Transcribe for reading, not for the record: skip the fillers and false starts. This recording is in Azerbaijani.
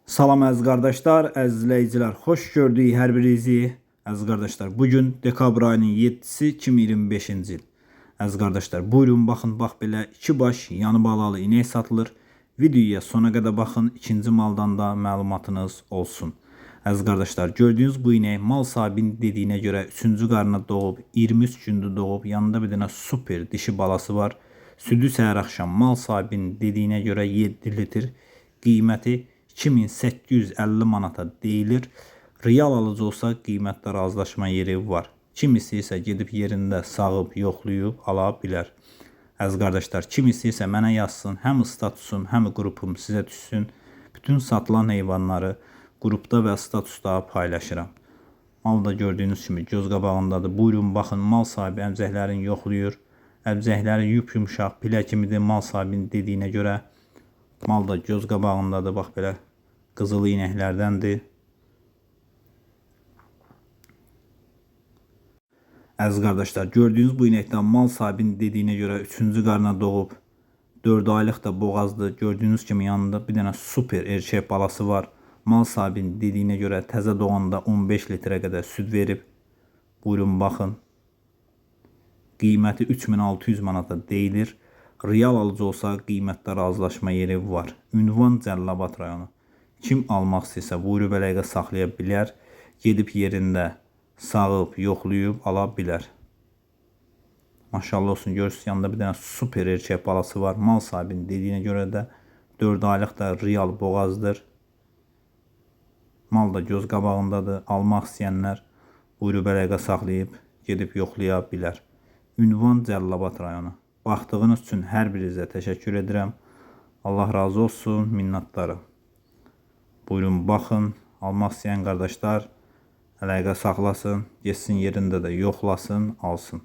Salam əziz qardaşlar, əziz izləyicilər, xoş gördük hər birinizi. Əziz qardaşlar, bugün dekabr ayının 7-si 2025-ci il. Əziz qardaşlar, buyurun baxın, bax belə 2 baş yanı balalı inək satılır. Videoya sona qədər baxın, ikinci maldan da məlumatınız olsun. Əziz qardaşlar, gördüyünüz bu inək mal sahibinin dediyinə görə 3-cü qarına doğub, 23 gündür doğub, yanında bir dənə super dişi balası var. Südü səhər axşam mal sahibinin dediyinə görə 7 litr, qiyməti 2850 manata deyilir. Real alıcı olsa qiymətdə razılaşma yeri var. Kim istəyirsə gedib yerində sağıb, yoxlayıb ala bilər. Əziz qardaşlar, kim istəyirsə mənə yazsın. Həm statusum, həm qrupum sizə düşsün. Bütün satılan heyvanları qrupda və statusda paylaşıram. Mal da gördüyünüz kimi göz qabağındadır. Buyurun baxın, mal sahibi əmcəklərini yoxlayır. Əmcəkləri yumşaq, pilə kimidir mal sahibinin dediyinə görə. Mal da göz qabağındadır, bax belə qızılı inəklərdəndir. Əziz qardaşlar, gördüyünüz bu inəkdən mal sahibinin dediyinə görə 3-cü qarına doğub, 4 aylıq da boğazdır. Gördüyünüz kimi yanında bir dənə super erkək balası var. Mal sahibinin dediyinə görə təzə doğanda 15 litrə qədər süd verib. Buyurun baxın. Qiyməti 3600 manata deyilir. Real alıcı olsa qiymətdə razılaşma yeri var. Ünvan Cəlilabad rayonu. Kim almaq istəyirsə buyurub əlaqə saxlaya bilər. Gedib yerində sağıb, yoxlayıb ala bilər. Maşallah olsun, görürsünüz yanında bir dənə super erkək balası var. Mal sahibinin dediyinə görə də 4 aylıq da real boğazdır. Mal da göz qabağındadır. Almaq istəyənlər buyurub əlaqə saxlayıb gedib yoxlaya bilər. Ünvan Cəlilabad rayonu. Baxdığınız üçün hər birinizə təşəkkür edirəm. Allah razı olsun, minnətdarım. Buyurun baxın, almaq istəyən qardaşlar əlaqə saxlasın, getsin yerində də yoxlasın, alsın.